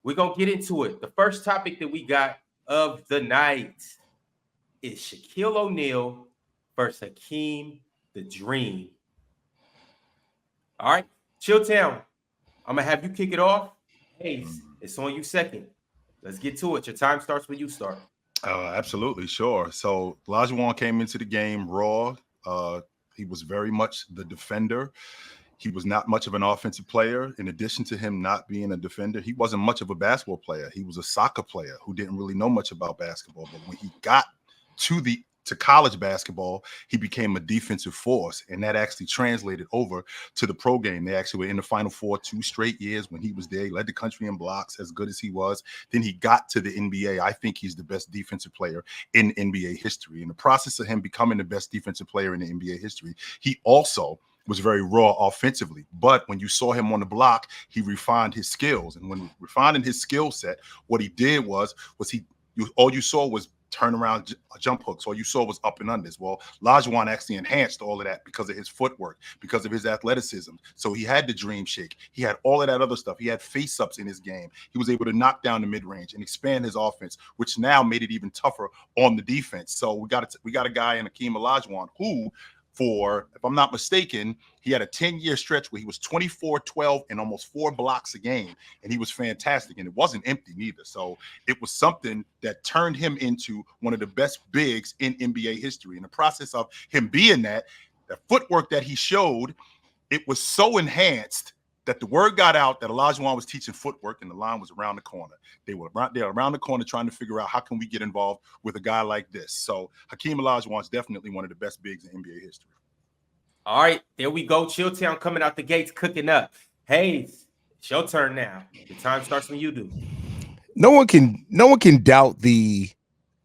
we're going to get into it. The first topic that we got of the night is Shaquille O'Neal versus Hakeem the Dream. All right, Chilltown, I'm going to have you kick it off. Haize, it's on you second. Let's get to it. Your time starts when you start. Absolutely, sure. So Olajuwon came into the game raw. He was very much the defender. He was not much of an offensive player. In addition to him not being a defender, he wasn't much of a basketball player. He was a soccer player who didn't really know much about basketball. But when he got to college basketball, he became a defensive force, and that actually translated over to the pro game. They actually were in the Final Four 2 straight years when he was there. He led the country in blocks, as good as he was. Then he got to the NBA. I think he's the best defensive player in NBA history. In the process of him becoming the best defensive player in the NBA history, he also was very raw offensively. But when you saw him on the block, he refined his skills. And when refining his skill set, what he did was all you saw was turnaround jump hooks. All you saw was up and unders. Well, Olajuwon actually enhanced all of that because of his footwork, because of his athleticism. So he had the dream shake. He had all of that other stuff. He had face-ups in his game. He was able to knock down the mid-range and expand his offense, which now made it even tougher on the defense. So we got a guy in Hakeem Olajuwon who, if I'm not mistaken, he had a 10-year stretch where he was 24, 12, and almost 4 blocks a game. And he was fantastic. And it wasn't empty neither. So it was something that turned him into one of the best bigs in NBA history. In the process of him being that, the footwork that he showed, it was so enhanced that the word got out that Olajuwon was teaching footwork and the line was around the corner. They were around the corner trying to figure out how can we get involved with a guy like this. So Hakeem Olajuwon is definitely one of the best bigs in NBA history. All right, there we go. Chilltown coming out the gates, cooking up. Haize, it's your turn now. The time starts when you do. No one can doubt the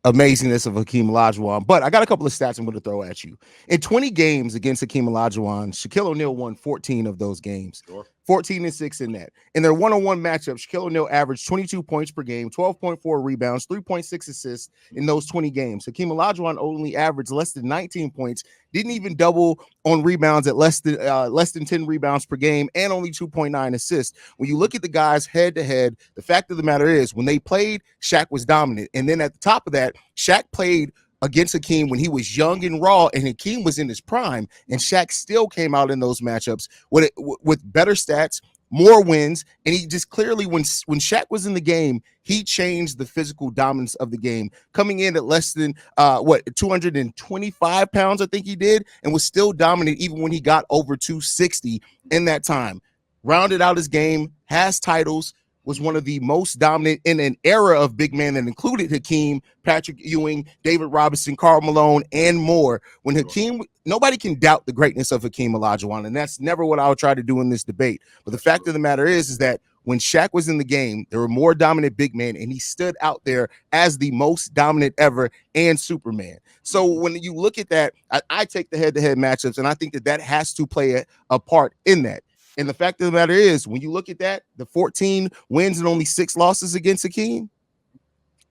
amazingness of Hakeem Olajuwon, but I got a couple of stats I'm going to throw at you. In 20 games against Hakeem Olajuwon, Shaquille O'Neal won 14 of those games. Sure. 14-6 in that. In their one-on-one matchup, Shaquille O'Neal averaged 22 points per game, 12.4 rebounds, 3.6 assists in those 20 games. Hakeem Olajuwon only averaged less than 19 points, didn't even double on rebounds at less than 10 rebounds per game, and only 2.9 assists. When you look at the guys head-to-head, the fact of the matter is when they played, Shaq was dominant. And then at the top of that, Shaq played against Hakeem when he was young and raw, and Hakeem was in his prime, and Shaq still came out in those matchups with better stats, more wins, and he just clearly, when Shaq was in the game, he changed the physical dominance of the game, coming in at less than 225 pounds, I think he did, and was still dominant even when he got over 260 in that time. Rounded out his game, has titles, was one of the most dominant in an era of big men that included Hakeem, Patrick Ewing, David Robinson, Karl Malone, and more. When Hakeem, nobody can doubt the greatness of Hakeem Olajuwon, and that's never what I would try to do in this debate. But the fact of the matter is that when Shaq was in the game, there were more dominant big men, and he stood out there as the most dominant ever and Superman. So when you look at that, I take the head-to-head matchups, and I think that has to play a part in that. And the fact of the matter is, when you look at that, the 14 wins and only 6 losses against Hakeem,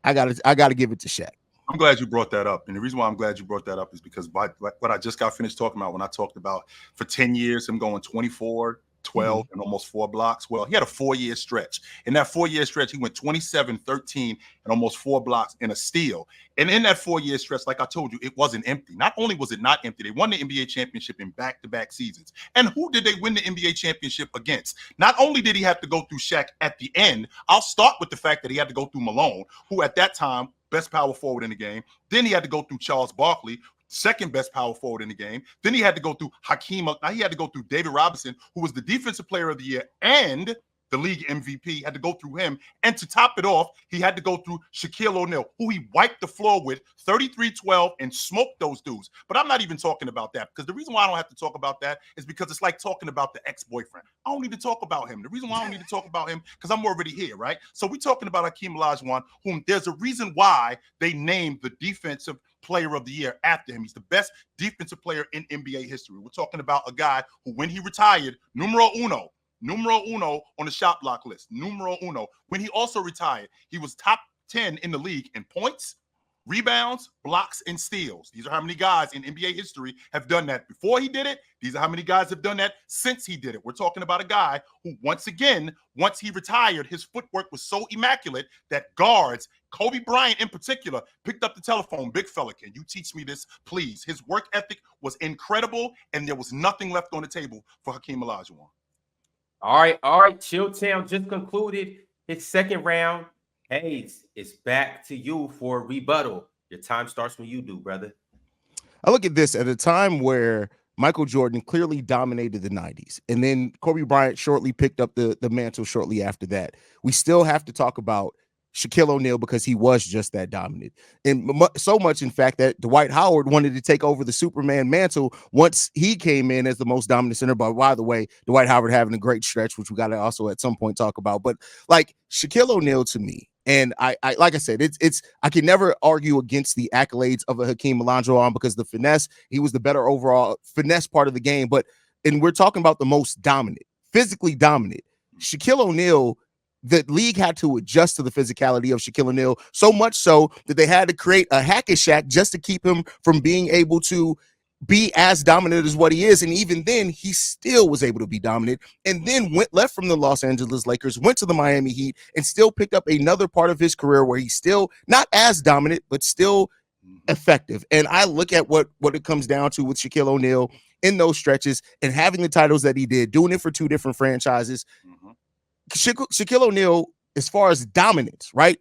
I gotta give it to Shaq. I'm glad you brought that up. And the reason why I'm glad you brought that up is because what I just got finished talking about when I talked about for 10 years, him going 24, 12, and almost 4 blocks. Well, he had a 4-year stretch. In that 4-year stretch, he went 27, 13, and almost 4 blocks and a steal. And in that 4-year stretch, like I told you, it wasn't empty. Not only was it not empty, they won the NBA championship in back-to-back seasons. And who did they win the NBA championship against? Not only did he have to go through Shaq at the end, I'll start with the fact that he had to go through Malone, who at that time, best power forward in the game. Then he had to go through Charles Barkley, second best power forward in the game. Then he had to go through Hakeem. Now he had to go through David Robinson, who was the defensive player of the year and the league MVP, had to go through him. And to top it off, he had to go through Shaquille O'Neal, who he wiped the floor with 33-12 and smoked those dudes. But I'm not even talking about that, because the reason why I don't have to talk about that is because it's like talking about the ex-boyfriend. I don't need to talk about him. The reason why I don't need to talk about him, because I'm already here, right? So we're talking about Hakeem Olajuwon, whom there's a reason why they named the defensive player of the year after him. He's the best defensive player in NBA history. We're talking about a guy who, when he retired, numero uno on the shot block list, numero uno. When he also retired, he was top 10 in the league in points, rebounds, blocks, and steals. These are how many guys in NBA history have done that before he did it. These are how many guys have done that since he did it. We're talking about a guy who, once again, once he retired, his footwork was so immaculate that guards, Kobe Bryant in particular, picked up the telephone. Big fella, can you teach me this, please? His work ethic was incredible, and there was nothing left on the table for Hakeem Olajuwon. All right. Chilltown just concluded his second round. Haize, it's back to you for a rebuttal. Your time starts when you do, brother. I look at this at a time where Michael Jordan clearly dominated the 90s. And then Kobe Bryant shortly picked up the mantle shortly after that. We still have to talk about Shaquille O'Neal because he was just that dominant. And so much, in fact, that Dwight Howard wanted to take over the Superman mantle once he came in as the most dominant center. But by the way, Dwight Howard having a great stretch, which we got to also at some point talk about. But like Shaquille O'Neal to me, and I like I said, it's I can never argue against the accolades of a Hakeem Olajuwon because the finesse, he was the better overall finesse part of the game. But and we're talking about the most dominant, physically dominant. Shaquille O'Neal, the league had to adjust to the physicality of Shaquille O'Neal so much so that they had to create a hack at Shaq just to keep him from being able to be as dominant as what he is. And even then, he still was able to be dominant and then left from the Los Angeles Lakers, went to the Miami Heat, and still picked up another part of his career where he's still not as dominant, but still effective. And I look at what it comes down to with Shaquille O'Neal in those stretches and having the titles that he did, doing it for two different franchises. Shaquille O'Neal, as far as dominance, right?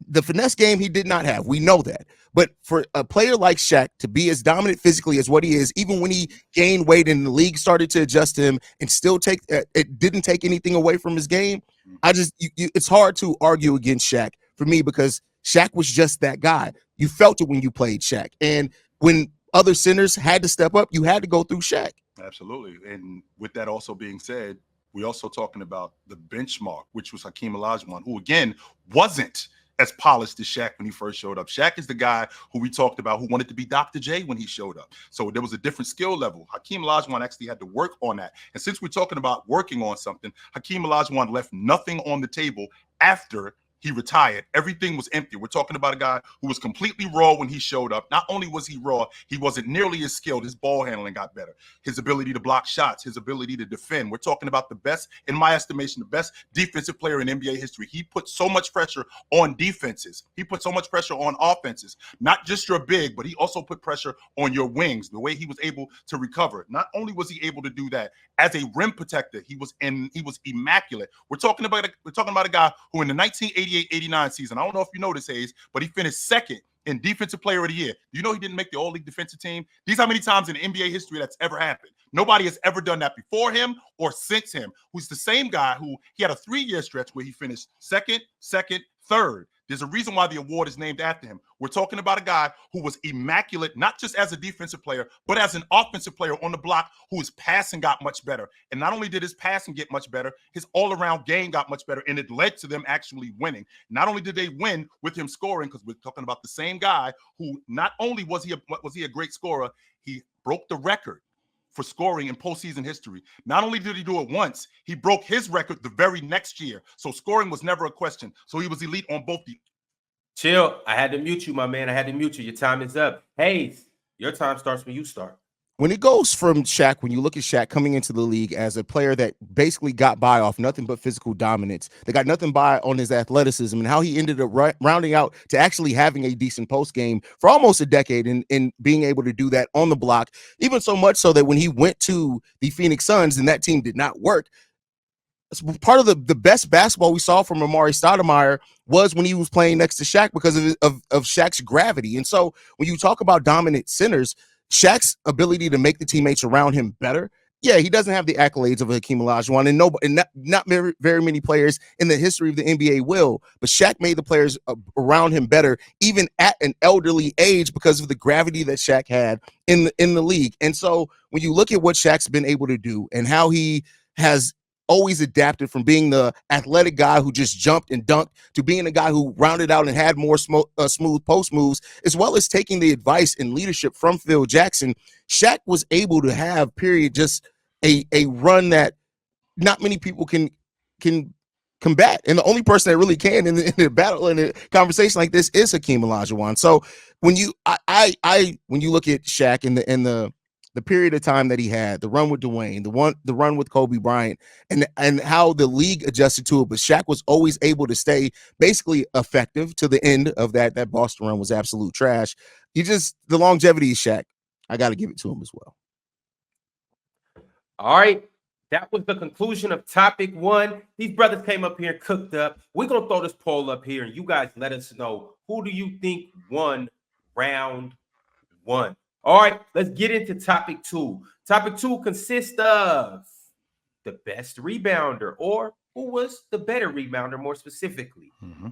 The finesse game he did not have. We know that. But for a player like Shaq to be as dominant physically as what he is, even when he gained weight and the league started to adjust to him and still it didn't take anything away from his game, it's hard to argue against Shaq for me because Shaq was just that guy. You felt it when you played Shaq. And when other centers had to step up, you had to go through Shaq. Absolutely. And with that also being said, we're also talking about the benchmark, which was Hakeem Olajuwon, who, again, wasn't as polished as Shaq when he first showed up. Shaq is the guy who we talked about who wanted to be Dr. J when he showed up. So there was a different skill level. Hakeem Olajuwon actually had to work on that. And since we're talking about working on something, Hakeem Olajuwon left nothing on the table after he retired. Everything was empty. We're talking about a guy who was completely raw when he showed up. Not only was he raw, he wasn't nearly as skilled. His ball handling got better. His ability to block shots, his ability to defend. We're talking about the best, in my estimation, the best defensive player in NBA history. He put so much pressure on defenses. He put so much pressure on offenses. Not just your big, but he also put pressure on your wings, the way he was able to recover. Not only was he able to do that, as a rim protector, he was immaculate. We're talking about a guy who in the 1988-89 season, I don't know if you know this, Haize, but he finished second in Defensive Player of the Year. You know he didn't make the All-League defensive team? These how many times in NBA history that's ever happened. Nobody has ever done that before him or since him, who's the same guy who he had a 3-year stretch where he finished second, third. There's a reason why the award is named after him. We're talking about a guy who was immaculate, not just as a defensive player, but as an offensive player on the block whose passing got much better. And not only did his passing get much better, his all-around game got much better, and it led to them actually winning. Not only did they win with him scoring, because we're talking about the same guy who not only was he a great scorer, he broke the record for scoring in postseason history. Not only did he do it once, he broke his record the very next year. So scoring was never a question. So he was elite on both the. Chill. I had to mute you, my man. I had to mute you. Your time is up. Haize, your time starts when you start. When it goes from Shaq, when you look at Shaq coming into the league as a player that basically got by off nothing but physical dominance, they got nothing by on his athleticism and how he ended up rounding out to actually having a decent post game for almost a decade and being able to do that on the block, even so much so that when he went to the Phoenix Suns and that team did not work, part of the best basketball we saw from Amari Stoudemire was when he was playing next to Shaq because of Shaq's gravity. And so when you talk about dominant centers, Shaq's ability to make the teammates around him better. Yeah, he doesn't have the accolades of Hakeem Olajuwon, and not very many players in the history of the NBA will. But Shaq made the players around him better, even at an elderly age, because of the gravity that Shaq had in the league. And so when you look at what Shaq's been able to do and how he has always adapted from being the athletic guy who just jumped and dunked to being a guy who rounded out and had more smooth post moves, as well as taking the advice and leadership from Phil Jackson. Shaq was able to have, just a run that not many people can combat. And the only person that really can in the battle, in a conversation like this, is Hakeem Olajuwon. So when you when you look at Shaq in the period of time that he had, the run with Dwayne, the run with Kobe Bryant, and how the league adjusted to it, but Shaq was always able to stay basically effective to the end of that. That Boston run was absolute trash. The longevity of Shaq, I got to give it to him as well. All right. That was the conclusion of topic 1. These brothers came up here and cooked up. We're going to throw this poll up here, and you guys let us know, who do you think won round 1? All right, let's get into topic 2. Topic 2 consists of the best rebounder, or who was the better rebounder, more specifically. Mm-hmm.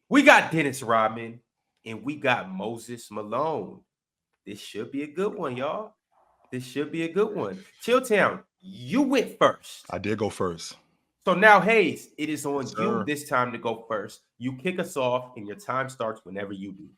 We got Dennis Rodman, and we got Moses Malone. This should be a good one, y'all. This should be a good one. Chilltown, you went first. I did go first. So now, Haize, it is on Yes, you this time to go first. You kick us off, and your time starts whenever you do.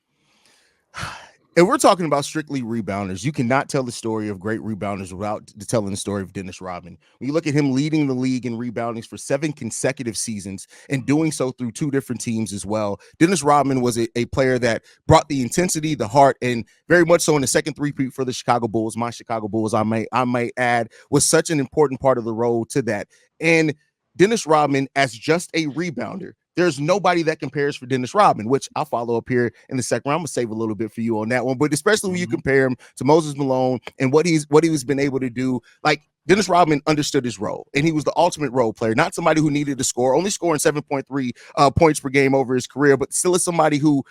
If we're talking about strictly rebounders, you cannot tell the story of great rebounders without telling the story of Dennis Rodman. When you look at him leading the league in reboundings for 7 consecutive seasons and doing so through 2 different teams as well, Dennis Rodman was a player that brought the intensity, the heart, and very much so in the second three-peat for the Chicago Bulls. My Chicago Bulls, I might add, was such an important part of the road to that. And Dennis Rodman, as just a rebounder, there's nobody that compares for Dennis Rodman, which I'll follow up here in the second round. I'm gonna save a little bit for you on that one, but especially when you compare him to Moses Malone and what he's been able to do. Like, Dennis Rodman understood his role, and he was the ultimate role player, not somebody who needed to score, only scoring 7.3 points per game over his career, but still is somebody who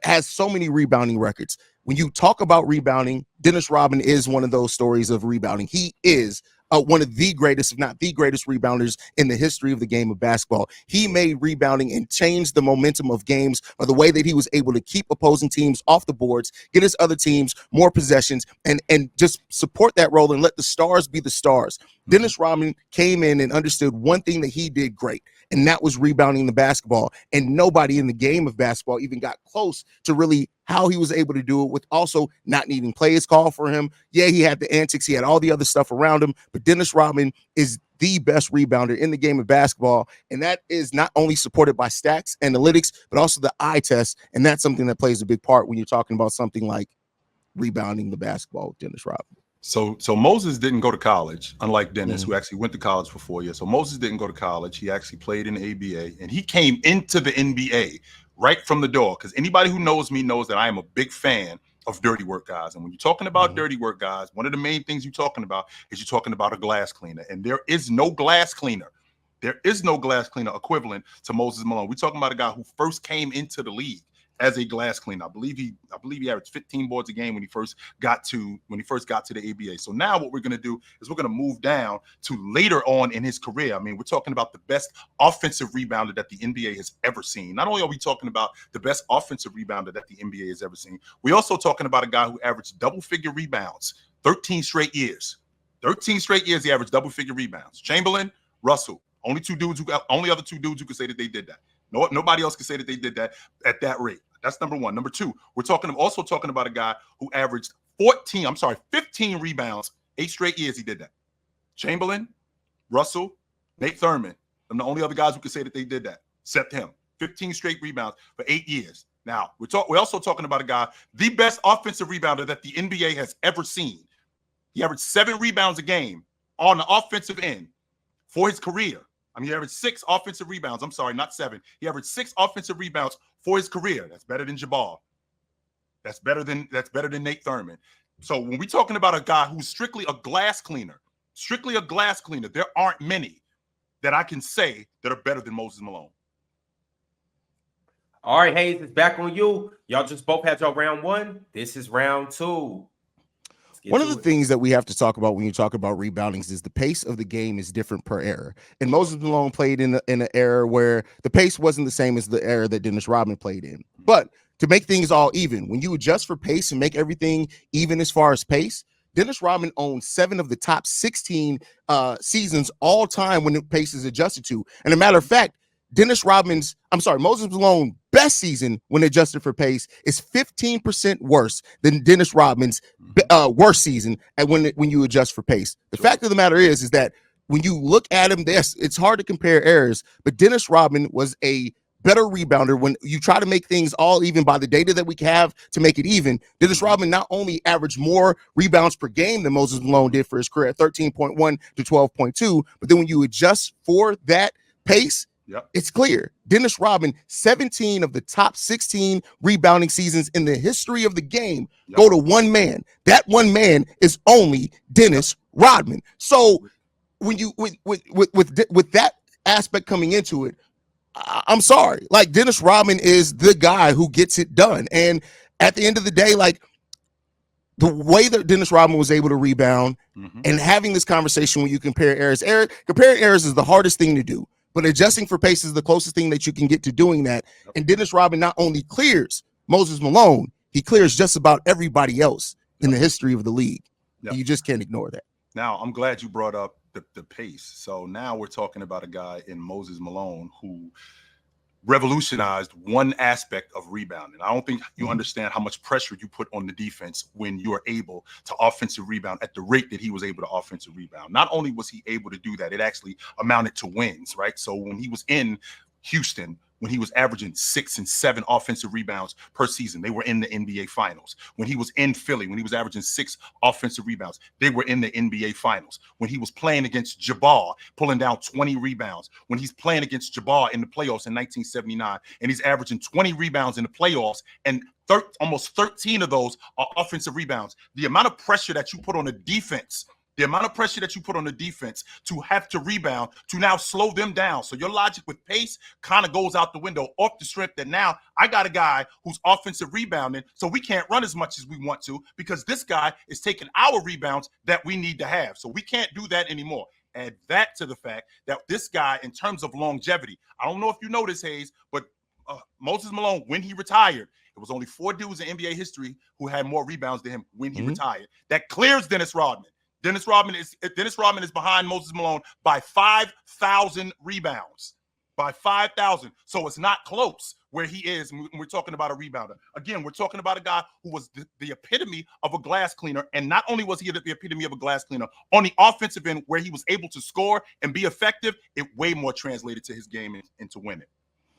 has so many rebounding records. When you talk about rebounding, Dennis Rodman is one of those stories of rebounding. He is one of the greatest, if not the greatest rebounders in the history of the game of basketball. He made rebounding and changed the momentum of games by the way that he was able to keep opposing teams off the boards, get his other teams more possessions, and just support that role and let the stars be the stars. Dennis Rodman came in and understood one thing that he did great, and that was rebounding the basketball. And nobody in the game of basketball even got close to really how he was able to do it, with also not needing plays called for him. Yeah, he had the antics, he had all the other stuff around him, but Dennis Rodman is the best rebounder in the game of basketball, and that is not only supported by stats, analytics, but also the eye test, and that's something that plays a big part when you're talking about something like rebounding the basketball with Dennis Rodman. So Moses didn't go to college, unlike Dennis, who actually went to college for 4 years. So Moses didn't go to college. He actually played in the ABA, and he came into the NBA right from the door, because anybody who knows me knows that I am a big fan of dirty work guys. And when you're talking about dirty work guys, one of the main things you're talking about is you're talking about a glass cleaner. And there is no glass cleaner. There is no glass cleaner equivalent to Moses Malone. We're talking about a guy who first came into the league as a glass cleaner. I believe he averaged 15 boards a game when he first got to the ABA. So now what we're going to do is we're going to move down to later on in his career. I mean, we're talking about the best offensive rebounder that the NBA has ever seen. Not only are we talking about the best offensive rebounder that the NBA has ever seen, we're also talking about a guy who averaged double-figure rebounds 13 straight years. 13 straight years he averaged double-figure rebounds. Chamberlain, Russell, only other two dudes who could say that they did that. No, nobody else can say that they did that at that rate. That's number one. Number two, we're also talking about a guy who averaged 15 rebounds 8 straight years. He did that. Chamberlain, Russell, Nate Thurman. I'm the only other guys who can say that they did that, except him. 15 straight rebounds for 8 years. Now, we're also talking about a guy, the best offensive rebounder that the NBA has ever seen. He averaged 7 rebounds a game on the offensive end for his career. I mean, he averaged 6 offensive rebounds. I'm sorry, not 7. He averaged 6 offensive rebounds for his career. That's better than Jabbar. That's better than Nate Thurman. So when we're talking about a guy who's strictly a glass cleaner, there aren't many that I can say that are better than Moses Malone. All right, Haize, it's back on you. Y'all just both had your round 1. This is round 2. One of the things that we have to talk about when you talk about reboundings is the pace of the game is different per era. And Moses Malone played in an era where the pace wasn't the same as the era that Dennis Rodman played in. But to make things all even, when you adjust for pace and make everything even as far as pace, Dennis Rodman owned 7 of the top 16 seasons all time when the pace is adjusted to. And a matter of fact, Moses Malone best season when adjusted for pace is 15% worse than Dennis Rodman's worst season when you adjust for pace. The fact of the matter is that when you look at him, it's hard to compare errors, but Dennis Rodman was a better rebounder. When you try to make things all even by the data that we have to make it even, Dennis Rodman not only averaged more rebounds per game than Moses Malone did for his career at 13.1 to 12.2, but then when you adjust for that pace, it's clear. Dennis Rodman, 17 of the top 16 rebounding seasons in the history of the game go to one man. That one man is only Dennis Rodman. So when you with that aspect coming into it, I'm sorry. Like, Dennis Rodman is the guy who gets it done. And at the end of the day, like, the way that Dennis Rodman was able to rebound and having this conversation when you compare errors, comparing errors is the hardest thing to do. But adjusting for pace is the closest thing that you can get to doing that. And Dennis Rodman not only clears Moses Malone, he clears just about everybody else in the history of the league. You just can't ignore that. Now, I'm glad you brought up the pace. So now we're talking about a guy in Moses Malone who revolutionized one aspect of rebounding. I don't think you understand how much pressure you put on the defense when you are able to offensive rebound at the rate that he was able to offensive rebound. Not only was he able to do that, it actually amounted to wins, right? So when he was in Houston, when he was averaging 6 and 7 offensive rebounds per season, they were in the NBA Finals. When he was in Philly, when he was averaging 6 offensive rebounds, they were in the NBA Finals. When he was playing against Jabbar, pulling down 20 rebounds. When he's playing against Jabbar in the playoffs in 1979, and he's averaging 20 rebounds in the playoffs, and almost 13 of those are offensive rebounds. The amount of pressure that you put on the defense, to have to rebound, to now slow them down. So your logic with pace kind of goes out the window off the strength that now I got a guy who's offensive rebounding, so we can't run as much as we want to because this guy is taking our rebounds that we need to have. So we can't do that anymore. Add that to the fact that this guy, in terms of longevity, I don't know if you know this, Haize, but Moses Malone, when he retired, it was only 4 dudes in NBA history who had more rebounds than him when he retired. That clears Dennis Rodman. Dennis Rodman is behind Moses Malone by 5,000 rebounds. By 5,000. So it's not close where he is when we're talking about a rebounder. Again, we're talking about a guy who was the epitome of a glass cleaner. And not only was he the epitome of a glass cleaner, on the offensive end where he was able to score and be effective, it way more translated to his game and to win it.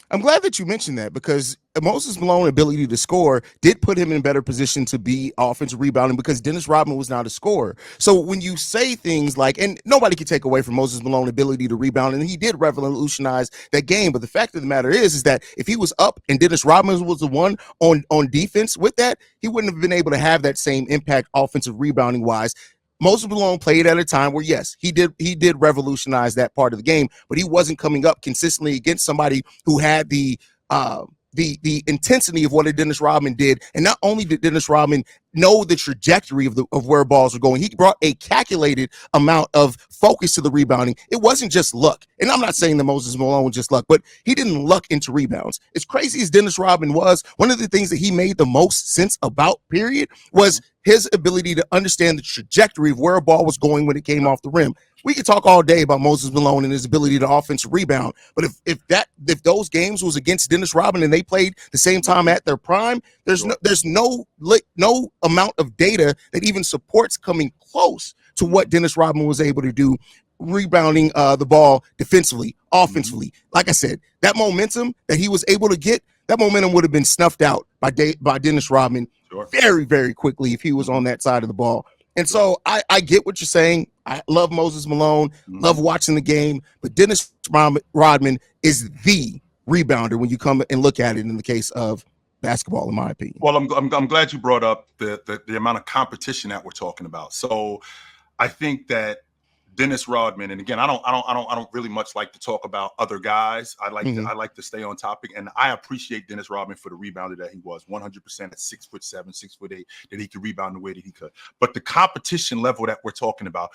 I'm glad that you mentioned that because Moses Malone's ability to score did put him in a better position to be offensive rebounding because Dennis Rodman was not a scorer. So when you say things like, and nobody can take away from Moses Malone's ability to rebound, and he did revolutionize that game. But the fact of the matter is that if he was up and Dennis Rodman was the one on defense with that, he wouldn't have been able to have that same impact offensive rebounding wise. Moses Malone played at a time where, yes, he did revolutionize that part of the game, but he wasn't coming up consistently against somebody who had the intensity of what a Dennis Rodman did. And not only did Dennis Rodman know the trajectory of where balls were going, he brought a calculated amount of focus to the rebounding. It wasn't just luck. And I'm not saying that Moses Malone was just luck, but he didn't luck into rebounds. As crazy as Dennis Rodman was, one of the things that he made the most sense about, period, was his ability to understand the trajectory of where a ball was going when it came off the rim. We could talk all day about Moses Malone and his ability to offensive rebound, but if those games was against Dennis Rodman and they played the same time at their prime, there's no amount of data that even supports coming close to what Dennis Rodman was able to do, rebounding the ball defensively, offensively. Like I said, that momentum that he was able to get, that momentum would have been snuffed out by Dennis Rodman very, very quickly if he was on that side of the ball. And so I get what you're saying. I love Moses Malone, love watching the game, but Dennis Rodman is the rebounder when you come and look at it in the case of basketball, in my opinion. Well, I'm glad you brought up the amount of competition that we're talking about. So I think that Dennis Rodman, and again, I don't really much like to talk about other guys. I like to stay on topic, and I appreciate Dennis Rodman for the rebounder that he was, 100% at 6'7", 6'8", that he could rebound the way that he could. But the competition level that we're talking about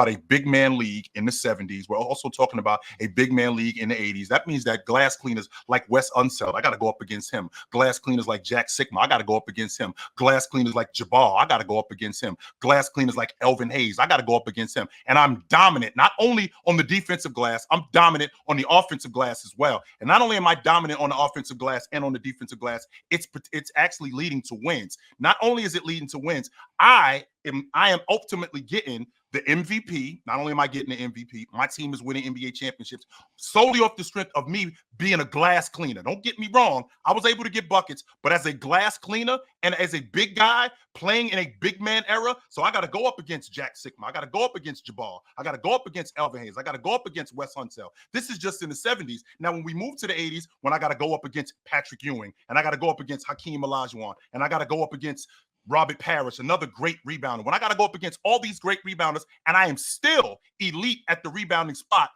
a big man league in the 70s. We're also talking about a big man league in the 80s. That means that glass cleaners like Wes Unseld, I got to go up against him. Glass cleaners like Jack Sikma, I got to go up against him. Glass cleaners like Jabbar, I got to go up against him. Glass cleaners like Elvin Haize, I got to go up against him. And I'm dominant, not only on the defensive glass, I'm dominant on the offensive glass as well. And not only am I dominant on the offensive glass and on the defensive glass, it's actually leading to wins. Not only is it leading to wins, I am ultimately getting the MVP. Not only am I getting the MVP, my team is winning NBA championships solely off the strength of me being a glass cleaner. Don't get me wrong. I was able to get buckets, but as a glass cleaner and as a big guy playing in a big man era, so I got to go up against Jack Sikma. I got to go up against Jabbar. I got to go up against Elvin Hayes. I got to go up against Wes Unseld. This is just in the 70s. Now, when we move to the 80s, when I got to go up against Patrick Ewing, and I got to go up against Hakeem Olajuwon, and I got to go up against Robert Parrish, another great rebounder. When I got to go up against all these great rebounders, and I am still elite at the rebounding spot,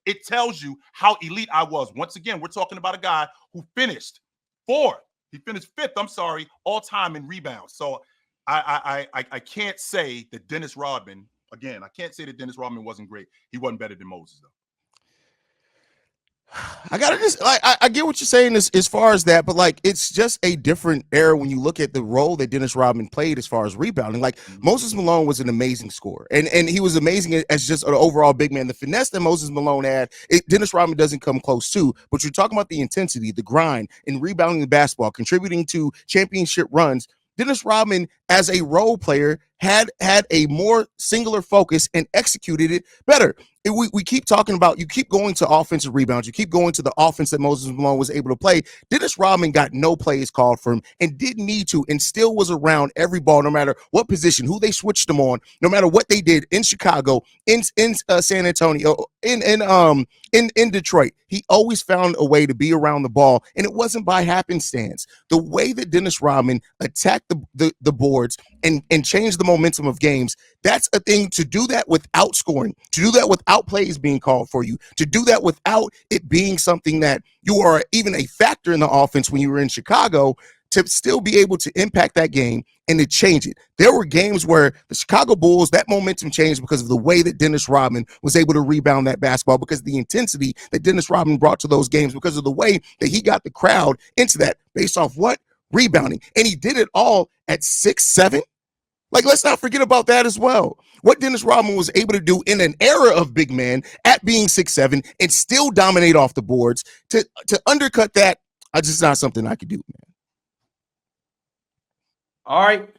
it tells you how elite I was. Once again, we're talking about a guy who finished fourth. He finished fifth, all time in rebounds. So I can't say that Dennis Rodman, again, I can't say that Dennis Rodman wasn't great. He wasn't better than Moses, though. I gotta just I get what you're saying as far as that, but like it's just a different era when you look at the role that Dennis Rodman played as far as rebounding. Like Moses Malone was an amazing scorer, and he was amazing as just an overall big man. The finesse that Moses Malone had, Dennis Rodman doesn't come close to. But you're talking about the intensity, the grind, and rebounding the basketball, contributing to championship runs. Dennis Rodman, as a role player, had a more singular focus and executed it better. We keep talking about, you keep going to offensive rebounds, you keep going to the offense that Moses Malone was able to play. Dennis Rodman got no plays called for him and didn't need to, and still was around every ball, no matter what position, who they switched him on, no matter what they did in Chicago, in San Antonio, in Detroit. He always found a way to be around the ball, and it wasn't by happenstance. The way that Dennis Rodman attacked the boards and changed the momentum of games, that's a thing. To do that without scoring, to do that without plays being called for you, to do that without it being something that you are even a factor in the offense when you were in Chicago, to still be able to impact that game and to change it. There were games where the Chicago Bulls, that momentum changed because of the way that Dennis Rodman was able to rebound that basketball, because of the intensity that Dennis Rodman brought to those games, because of the way that he got the crowd into that based off what? Rebounding. And he did it all at 6'7". Like, let's not forget about that as well. What Dennis Rodman was able to do in an era of big man at being 6'7" and still dominate off the boards, to undercut that, it's just not something I could do, man. All right.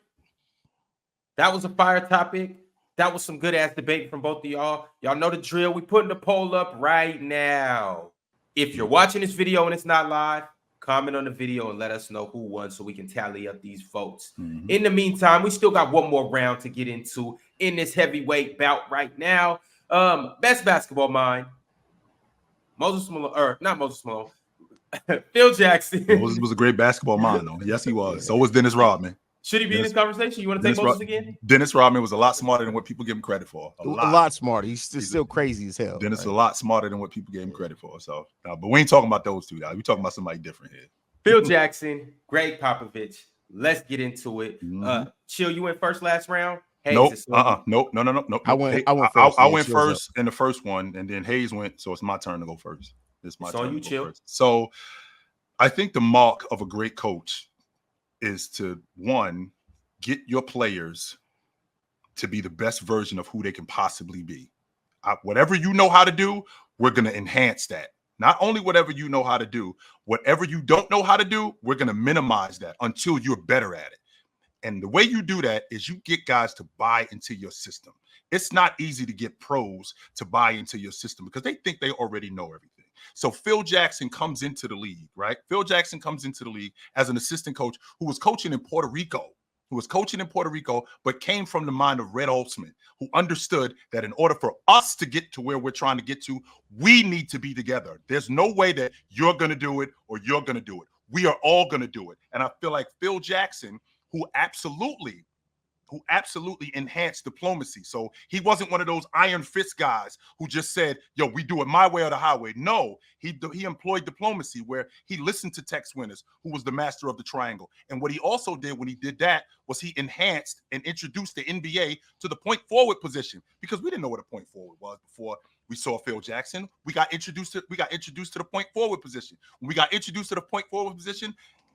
That was a fire topic. That was some good ass debate from both of y'all. Y'all know the drill. We putting the poll up right now. If you're watching this video and it's not live, comment on the video and let us know who won so we can tally up these votes. In the meantime, we still got one more round to get into in this heavyweight bout right now. Best basketball mind. Moses Malone, or not Moses Malone. Phil Jackson. Moses was a great basketball mind, though. Yes, he was. So was Dennis Rodman. Should he be in this conversation? You want to take Moses again? Dennis Rodman was a lot smarter than what people give him credit for. A lot smarter. He's still crazy as hell. Dennis is a lot smarter than what people gave him credit for. So, but we ain't talking about those two guys. We talking about somebody different here. Phil Jackson, Gregg Popovich. Let's get into it. Chill, you went first last round? Haize, nope. No. I went first. I went first in the first one, and then Haize went, so it's my turn to go first. It's my turn to go first. So I think the mark of a great coach is to, one, get your players to be the best version of who they can possibly be. Whatever you know how to do, we're going to enhance that. Not only whatever you know how to do, whatever you don't know how to do, we're going to minimize that until you're better at it. And the way you do that is you get guys to buy into your system. It's not easy to get pros to buy into your system because they think they already know everything. So Phil Jackson comes into the league, right? Phil Jackson comes into the league as an assistant coach who was coaching in Puerto Rico, but came from the mind of Red Holtzman, who understood that in order for us to get to where we're trying to get to, we need to be together. There's no way that you're going to do it or you're going to do it. We are all going to do it. And I feel like Phil Jackson, who absolutely enhanced diplomacy. So he wasn't one of those iron fist guys who just said, yo, we do it my way or the highway. No, he employed diplomacy where he listened to Tex Winters, who was the master of the triangle. And what he also did when he did that was he enhanced and introduced the NBA to the point forward position, because we didn't know what a point forward was before we saw Phil Jackson. We got introduced to the point forward position. When we got introduced to the point forward position,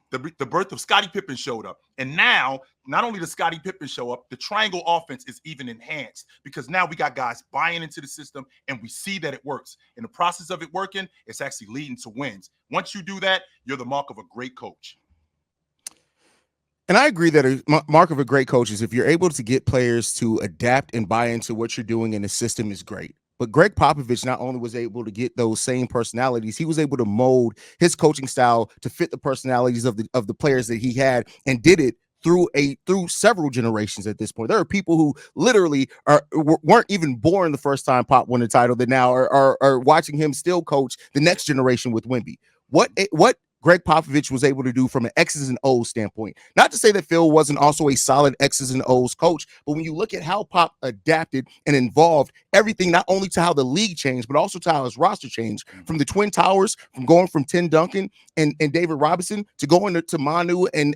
the birth of Scottie Pippen showed up. And now, not only does Scottie Pippen show up, the triangle offense is even enhanced because now we got guys buying into the system and we see that it works. In the process of it working, it's actually leading to wins. Once you do that, you're the mark of a great coach. And I agree that a mark of a great coach is if you're able to get players to adapt and buy into what you're doing in the system is great. But Gregg Popovich not only was able to get those same personalities, he was able to mold his coaching style to fit the personalities of the players that he had, and did it through several generations at this point. There are people who literally weren't even born the first time Pop won the title that now are watching him still coach the next generation with Wemby. What Gregg Popovich was able to do from an X's and O's standpoint. Not to say that Phil wasn't also a solid X's and O's coach, but when you look at how Pop adapted and involved everything, not only to how the league changed, but also to how his roster changed, from the Twin Towers, from going from Tim Duncan and David Robinson to going to Manu and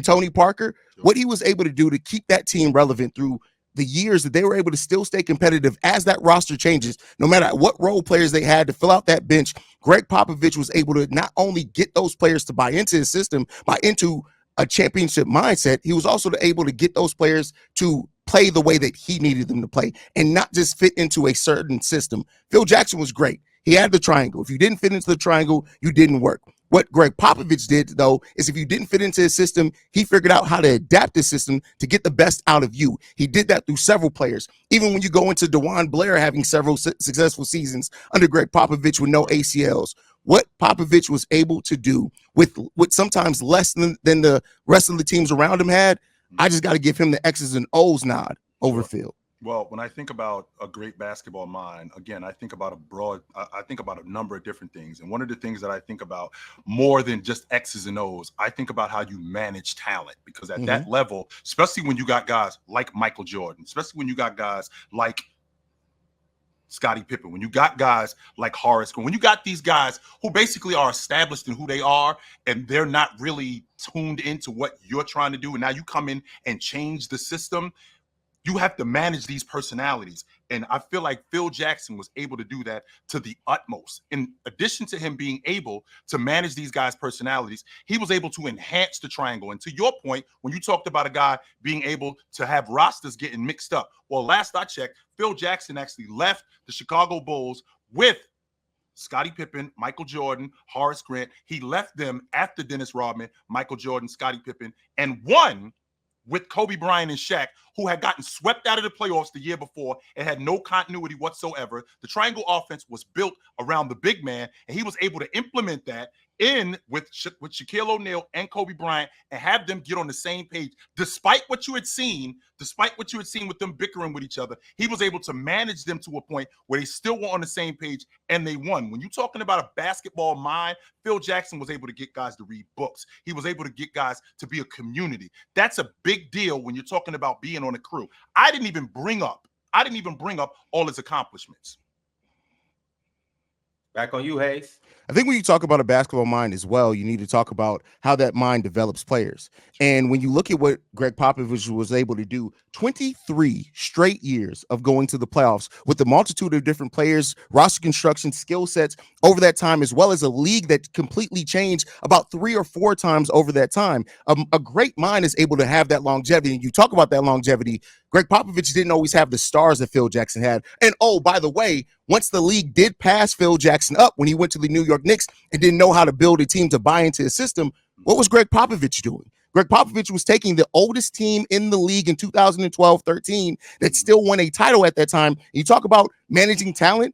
Tony Parker, what he was able to do to keep that team relevant through the years that they were able to still stay competitive as that roster changes, no matter what role players they had to fill out that bench. Gregg Popovich was able to not only get those players to buy into his system, buy into a championship mindset, he was also able to get those players to play the way that he needed them to play and not just fit into a certain system. Phil Jackson was great. He had the triangle. If you didn't fit into the triangle, you didn't work. What Gregg Popovich did, though, is if you didn't fit into his system, he figured out how to adapt his system to get the best out of you. He did that through several players. Even when you go into DeJuan Blair having several successful seasons under Gregg Popovich with no ACLs, what Popovich was able to do with sometimes less than the rest of the teams around him had, I just got to give him the X's and O's nod over Phil. Well, when I think about a great basketball mind, again, I think about I think about a number of different things. And one of the things that I think about more than just X's and O's, I think about how you manage talent, because at that level, especially when you got guys like Michael Jordan, especially when you got guys like Scottie Pippen, when you got guys like Horace, when you got these guys who basically are established in who they are and they're not really tuned into what you're trying to do, and now you come in and change the system, you have to manage these personalities. And I feel like Phil Jackson was able to do that to the utmost. In addition to him being able to manage these guys' personalities, he was able to enhance the triangle. And to your point, when you talked about a guy being able to have rosters getting mixed up, well, last I checked, Phil Jackson actually left the Chicago Bulls with Scottie Pippen, Michael Jordan, Horace Grant. He left them after Dennis Rodman, Michael Jordan, Scottie Pippen, and won with Kobe Bryant and Shaq, who had gotten swept out of the playoffs the year before and had no continuity whatsoever. The triangle offense was built around the big man, and he was able to implement that in with Shaquille O'Neal and Kobe Bryant and have them get on the same page. Despite what you had seen with them bickering with each other, he was able to manage them to a point where they still were on the same page and they won. When you're talking about a basketball mind, Phil Jackson was able to get guys to read books. He was able to get guys to be a community. That's a big deal when you're talking about being on a crew. I didn't even bring up all his accomplishments. Back on you, Haize. I think when you talk about a basketball mind as well, you need to talk about how that mind develops players. And when you look at what Gregg Popovich was able to do, 23 straight years of going to the playoffs with the multitude of different players, roster construction, skill sets over that time, as well as a league that completely changed about 3 or 4 times over that time. A great mind is able to have that longevity. And you talk about that longevity. Gregg Popovich didn't always have the stars that Phil Jackson had. And oh, by the way, once the league did pass Phil Jackson up when he went to the New York Knicks and didn't know how to build a team to buy into his system, what was Gregg Popovich doing? Gregg Popovich was taking the oldest team in the league in 2012-13 that still won a title at that time. You talk about managing talent.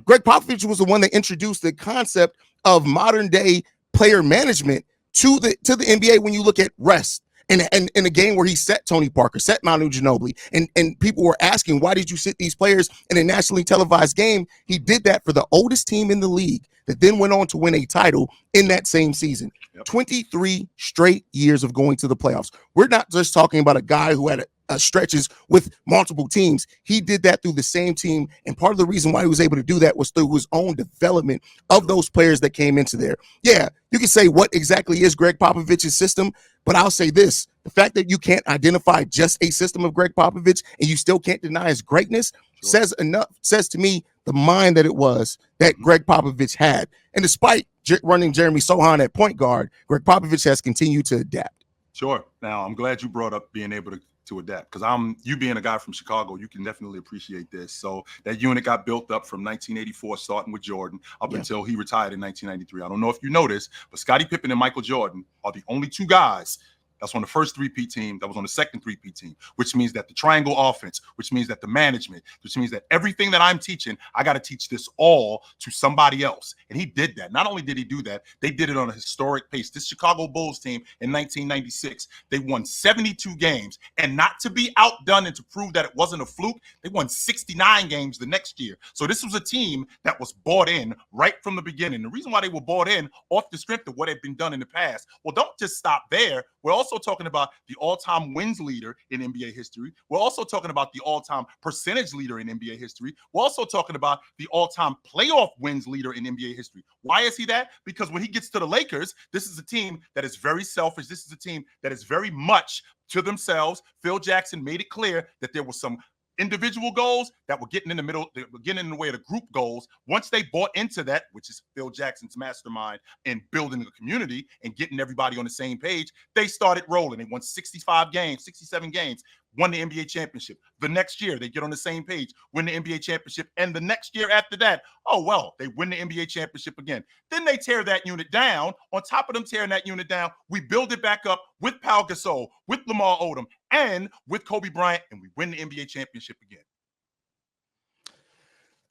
Gregg Popovich was the one that introduced the concept of modern day player management to the NBA. When you look at rest, in a game where he set Tony Parker, set Manu Ginobili, and people were asking, why did you sit these players in a nationally televised game? He did that for the oldest team in the league that then went on to win a title in that same season. 23 straight years of going to the playoffs. We're not just talking about a guy who had stretches with multiple teams. He did that through the same team, and part of the reason why he was able to do that was through his own development of those players that came into there. Yeah, you can say what exactly is Gregg Popovich's system, but I'll say this: the fact that you can't identify just a system of Gregg Popovich and you still can't deny his greatness says to me the mind that it was that Gregg Popovich had. And despite running Jeremy Sohan at point guard, Gregg Popovich has continued to adapt. Sure. Now, I'm glad you brought up being able to to adapt. Because you being a guy from Chicago, you can definitely appreciate this. So that unit got built up from 1984, starting with Jordan, up until he retired in 1993. I don't know if you know this, but Scottie Pippen and Michael Jordan are the only two guys that's on the first three-peat team, that was on the second three-peat team, which means that the triangle offense, which means that the management, which means that everything that I'm teaching, I got to teach this all to somebody else. And he did that. Not only did he do that, they did it on a historic pace. This Chicago Bulls team in 1996, they won 72 games. And not to be outdone and to prove that it wasn't a fluke, they won 69 games the next year. So this was a team that was bought in right from the beginning. The reason why they were bought in off the strength of what had been done in the past, well, don't just stop there. We're also talking about the all-time wins leader in NBA history. We're also talking about the all-time percentage leader in NBA history. We're also talking about the all-time playoff wins leader in NBA history. Why is he that? Because when he gets to the Lakers, this is a team that is very selfish. This is a team that is very much to themselves. Phil Jackson made it clear that there was some individual goals that were getting in the middle, they were getting in the way of the group goals. Once they bought into that, which is Phil Jackson's mastermind in building a community and getting everybody on the same page, they started rolling. They won 65 games, 67 games, won the NBA championship. The next year, they get on the same page, win the NBA championship. And the next year after that, oh, well, they win the NBA championship again. Then they tear that unit down. On top of them tearing that unit down, we build it back up with Pau Gasol, with Lamar Odom, and with Kobe Bryant, and we win the NBA championship again.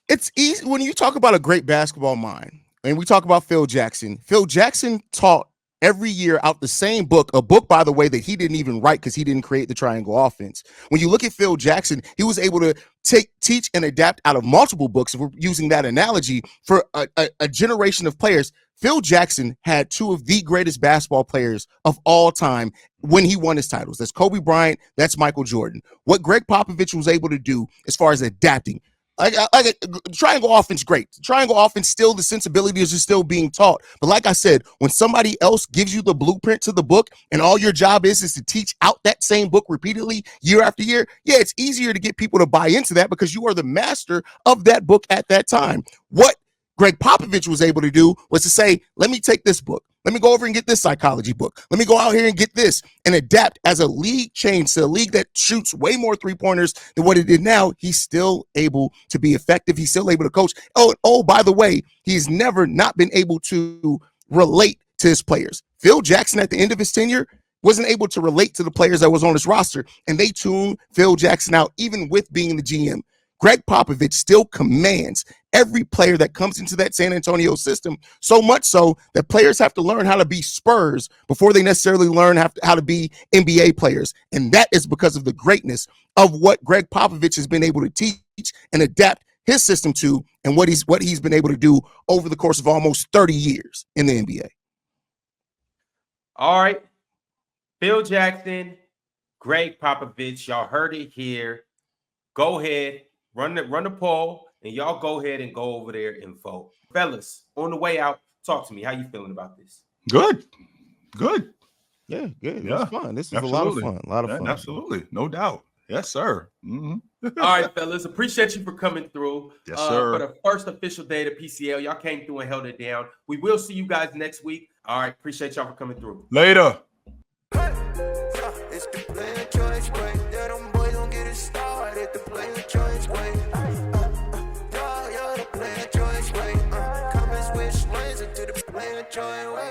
It's easy when you talk about a great basketball mind, and we talk about Phil Jackson. Phil Jackson taught every year out the same book, a book, by the way, that he didn't even write because he didn't create the triangle offense. When you look at Phil Jackson, he was able to teach and adapt out of multiple books. If we're using that analogy for a generation of players, Phil Jackson had two of the greatest basketball players of all time when he won his titles. That's Kobe Bryant. That's Michael Jordan. What Gregg Popovich was able to do as far as adapting, triangle offense, great. Triangle offense, still the sensibilities are still being taught. But like I said, when somebody else gives you the blueprint to the book and all your job is to teach out that same book repeatedly year after year, yeah, it's easier to get people to buy into that because you are the master of that book at that time. What Gregg Popovich was able to do was to say, let me take this book. Let me go over and get this psychology book. Let me go out here and get this and adapt as a league change to a league that shoots way more three-pointers than what it did now. He's still able to be effective. He's still able to coach. Oh, by the way, he's never not been able to relate to his players. Phil Jackson at the end of his tenure wasn't able to relate to the players that was on his roster, and they tuned Phil Jackson out even with being the GM. Gregg Popovich still commands every player that comes into that San Antonio system, so much so that players have to learn how to be Spurs before they necessarily learn how to be NBA players. And that is because of the greatness of what Gregg Popovich has been able to teach and adapt his system to, and what he's been able to do over the course of almost 30 years in the NBA. All right. Phil Jackson, Gregg Popovich, y'all heard it here. Go ahead. Run the poll, and y'all go ahead and go over there and vote. Fellas, on the way out, talk to me. How you feeling about this? Good. Yeah, good. Yeah, it was fun. This was absolutely. a lot of fun. Absolutely. No doubt. Yes, sir. Mm-hmm. All right, fellas. Appreciate you for coming through. Yes, sir. For the first official day of PCL, y'all came through and held it down. We will see you guys next week. All right. Appreciate y'all for coming through. Later. Join way.